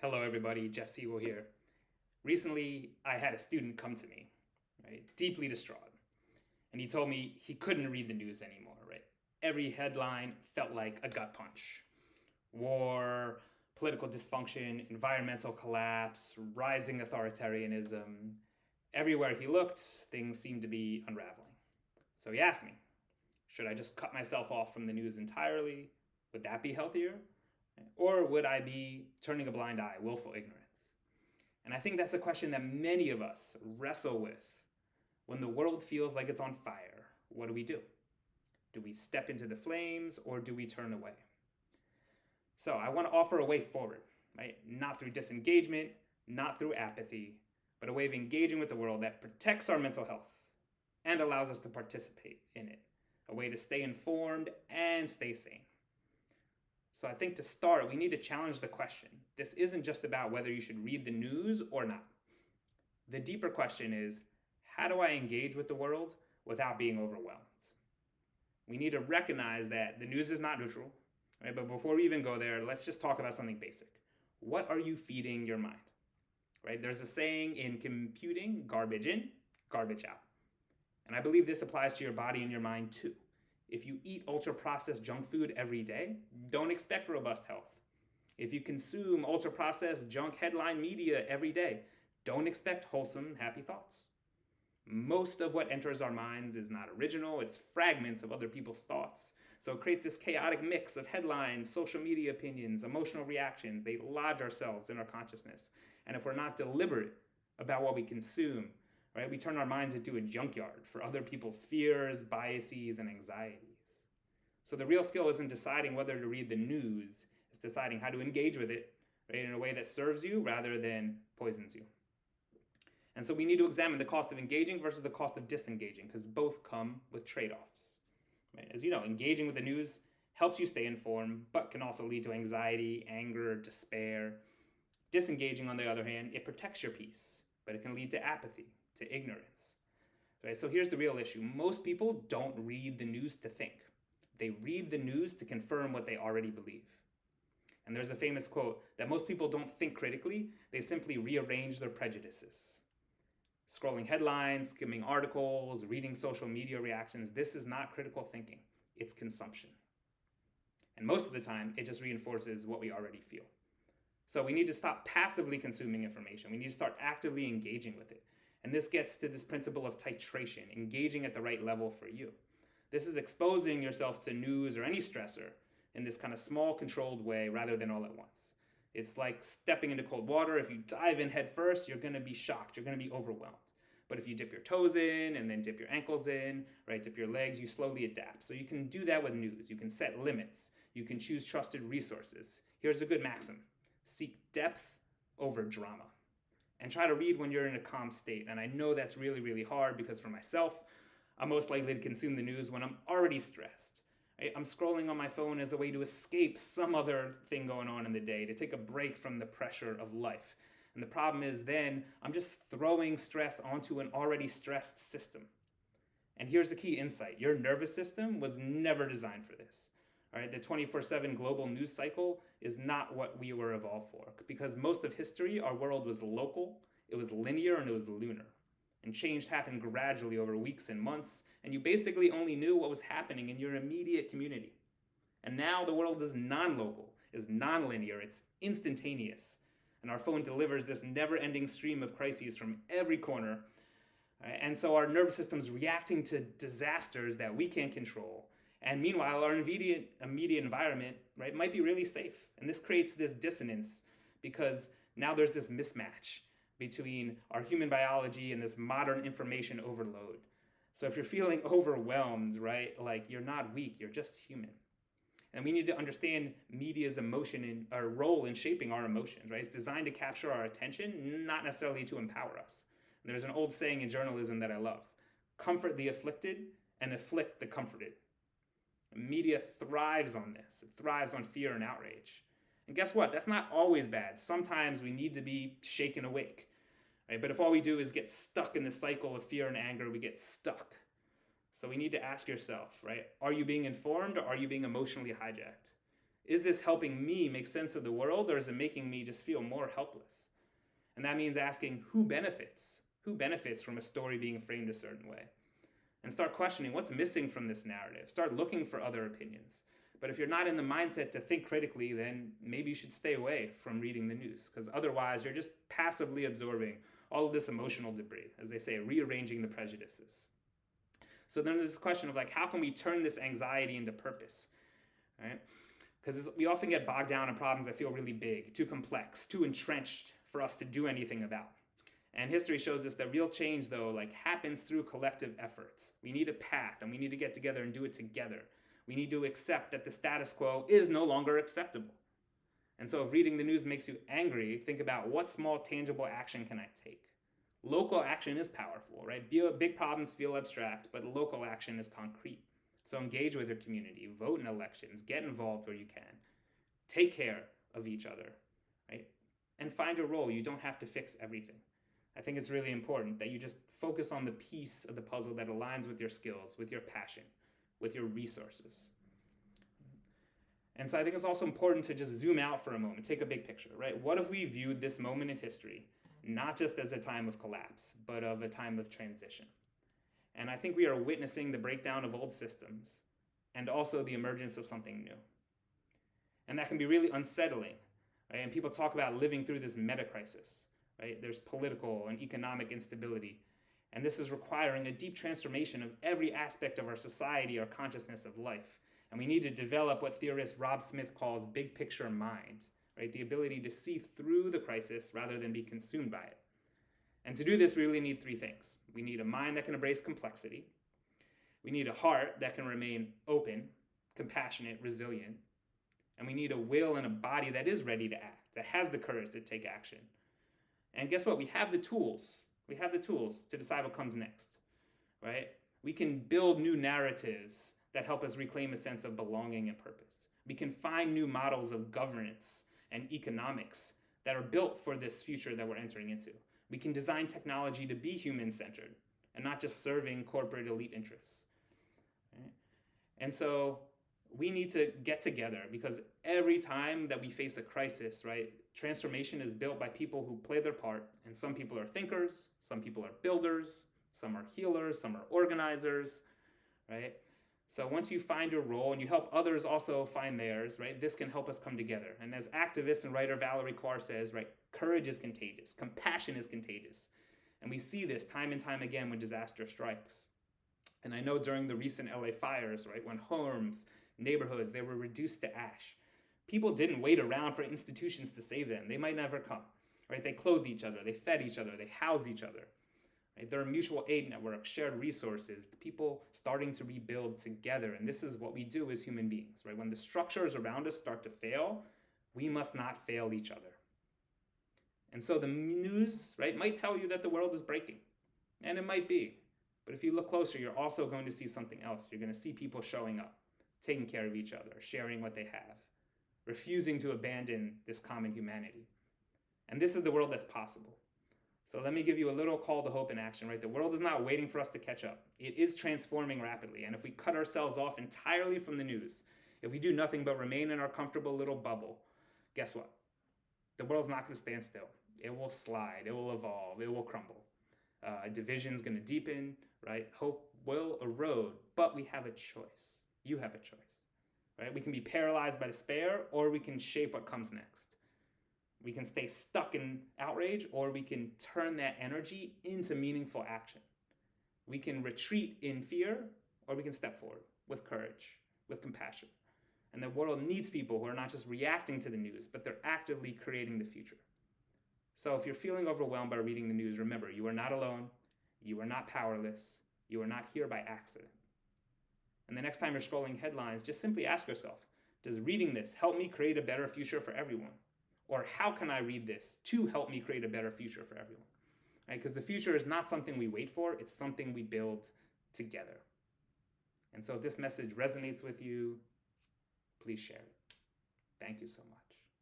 Hello, everybody. Jeff Siegel here. Recently, I had a student come to me, right, deeply distraught, and he told me he couldn't read the news anymore. Right, every headline felt like a gut punch: war, political dysfunction, environmental collapse, rising authoritarianism. Everywhere he looked, things seemed to be unraveling. So he asked me, should I just cut myself off from the news entirely? Would that be healthier? Or would I be turning a blind eye, willful ignorance? And I think that's a question that many of us wrestle with. When the world feels like it's on fire, what do? Do we step into the flames or do we turn away? So I want to offer a way forward, right? Not through disengagement, not through apathy, but a way of engaging with the world that protects our mental health and allows us to participate in it. A way to stay informed and stay sane. So I think to start, we need to challenge the question. This isn't just about whether you should read the news or not. The deeper question is, how do I engage with the world without being overwhelmed? We need to recognize that the news is not neutral, right? But before we even go there, let's just talk about something basic. What are you feeding your mind? Right? There's a saying in computing, garbage in, garbage out. And I believe this applies to your body and your mind too. If you eat ultra-processed junk food every day, don't expect robust health. If you consume ultra-processed junk headline media every day, don't expect wholesome, happy thoughts. Most of what enters our minds is not original, it's fragments of other people's thoughts. So it creates this chaotic mix of headlines, social media opinions, emotional reactions. They lodge ourselves in our consciousness. And if we're not deliberate about what we consume, right, we turn our minds into a junkyard for other people's fears, biases, and anxieties. So the real skill isn't deciding whether to read the news, it's deciding how to engage with it, right, in a way that serves you rather than poisons you. And so we need to examine the cost of engaging versus the cost of disengaging, because both come with trade-offs. Right? As you know, engaging with the news helps you stay informed, but can also lead to anxiety, anger, despair. Disengaging, on the other hand, it protects your peace, but it can lead to apathy, to ignorance. Right? So here's the real issue. Most people don't read the news to think. They read the news to confirm what they already believe. And there's a famous quote that most people don't think critically, they simply rearrange their prejudices. Scrolling headlines, skimming articles, reading social media reactions, this is not critical thinking, it's consumption. And most of the time, it just reinforces what we already feel. So we need to stop passively consuming information. We need to start actively engaging with it. And this gets to this principle of titration, engaging at the right level for you. This is exposing yourself to news or any stressor in this kind of small, controlled way rather than all at once. It's like stepping into cold water. If you dive in head first, you're going to be shocked. You're going to be overwhelmed. But if you dip your toes in and then dip your ankles in, right, dip your legs, you slowly adapt. So you can do that with news. You can set limits. You can choose trusted resources. Here's a good maxim. Seek depth over drama. And try to read when you're in a calm state. And I know that's really, really hard because for myself, I'm most likely to consume the news when I'm already stressed. Right? I'm scrolling on my phone as a way to escape some other thing going on in the day, to take a break from the pressure of life. And the problem is then I'm just throwing stress onto an already stressed system. And here's the key insight. Your nervous system was never designed for this. All right, the 24/7 global news cycle is not what we were evolved for. Because most of history, our world was local, it was linear, and it was lunar. And change happened gradually over weeks and months, and you basically only knew what was happening in your immediate community. And now the world is non-local, is non-linear, it's instantaneous. And our phone delivers this never-ending stream of crises from every corner. Right? And so our nervous system's reacting to disasters that we can't control. And meanwhile, our immediate environment, right, might be really safe. And this creates this dissonance because now there's this mismatch between our human biology and this modern information overload. So if you're feeling overwhelmed, right, like you're not weak, you're just human. And we need to understand media's emotion and our role in shaping our emotions, right? It's designed to capture our attention, not necessarily to empower us. And there's an old saying in journalism that I love: comfort the afflicted and afflict the comforted. Media thrives on this. It thrives on fear and outrage. And guess what? That's not always bad. Sometimes we need to be shaken awake. Right? But if all we do is get stuck in the cycle of fear and anger, we get stuck. So we need to ask yourself, right? Are you being informed or are you being emotionally hijacked? Is this helping me make sense of the world, or is it making me just feel more helpless? And that means asking who benefits? Who benefits from a story being framed a certain way? And start questioning what's missing from this narrative. Start looking for other opinions. But if you're not in the mindset to think critically, then maybe you should stay away from reading the news, because otherwise you're just passively absorbing all of this emotional debris, as they say, rearranging the prejudices. So then there's this question of like, how can we turn this anxiety into purpose, right? Because we often get bogged down in problems that feel really big, too complex, too entrenched for us to do anything about. And history shows us that real change, though, like happens through collective efforts. We need a path, and we need to get together and do it together. We need to accept that the status quo is no longer acceptable. And so if reading the news makes you angry, think about what small tangible action can I take? Local action is powerful, right? Big problems feel abstract, but local action is concrete. So engage with your community, vote in elections, get involved where you can. Take care of each other, right? And find your role. You don't have to fix everything. I think it's really important that you just focus on the piece of the puzzle that aligns with your skills, with your passion, with your resources. And so I think it's also important to just zoom out for a moment, take a big picture, right? What if we viewed this moment in history not just as a time of collapse, but of a time of transition? And I think we are witnessing the breakdown of old systems and also the emergence of something new. And that can be really unsettling, right? And people talk about living through this meta crisis, right? There's political and economic instability. And this is requiring a deep transformation of every aspect of our society, our consciousness of life. And we need to develop what theorist Robb Smith calls big picture mind, right? The ability to see through the crisis rather than be consumed by it. And to do this, we really need three things. We need a mind that can embrace complexity. We need a heart that can remain open, compassionate, resilient. And we need a will and a body that is ready to act, that has the courage to take action. And guess what? We have the tools. We have the tools to decide what comes next, right? We can build new narratives that help us reclaim a sense of belonging and purpose. We can find new models of governance and economics that are built for this future that we're entering into. We can design technology to be human-centered and not just serving corporate elite interests. Right? And so we need to get together, because every time that we face a crisis, right, transformation is built by people who play their part. And some people are thinkers, some people are builders, some are healers, some are organizers, right? So once you find your role and you help others also find theirs, right, this can help us come together. And as activist and writer Valarie Kaur says, right, courage is contagious, compassion is contagious. And we see this time and time again when disaster strikes. And I know during the recent LA fires, right, when homes, neighborhoods, they were reduced to ash, people didn't wait around for institutions to save them. They might never come, right? They clothed each other, they fed each other, they housed each other. Right? There are mutual aid networks, shared resources, the people starting to rebuild together. And this is what we do as human beings, right? When the structures around us start to fail, we must not fail each other. And so the news, right, might tell you that the world is breaking, and it might be. But if you look closer, you're also going to see something else. You're going to see people showing up, taking care of each other, sharing what they have, refusing to abandon this common humanity. And this is the world that's possible. So let me give you a little call to hope and action, right? The world is not waiting for us to catch up. It is transforming rapidly. And if we cut ourselves off entirely from the news, if we do nothing but remain in our comfortable little bubble, guess what? The world's not going to stand still. It will slide. It will evolve. It will crumble. Division's going to deepen, right? Hope will erode, but we have a choice. You have a choice, right? We can be paralyzed by despair, or we can shape what comes next. We can stay stuck in outrage, or we can turn that energy into meaningful action. We can retreat in fear, or we can step forward with courage, with compassion. And the world needs people who are not just reacting to the news, but they're actively creating the future. So if you're feeling overwhelmed by reading the news, remember, you are not alone. You are not powerless. You are not here by accident. And the next time you're scrolling headlines, just simply ask yourself, does reading this help me create a better future for everyone? Or how can I read this to help me create a better future for everyone? Right? Because the future is not something we wait for, it's something we build together. And so if this message resonates with you, please share it. Thank you so much.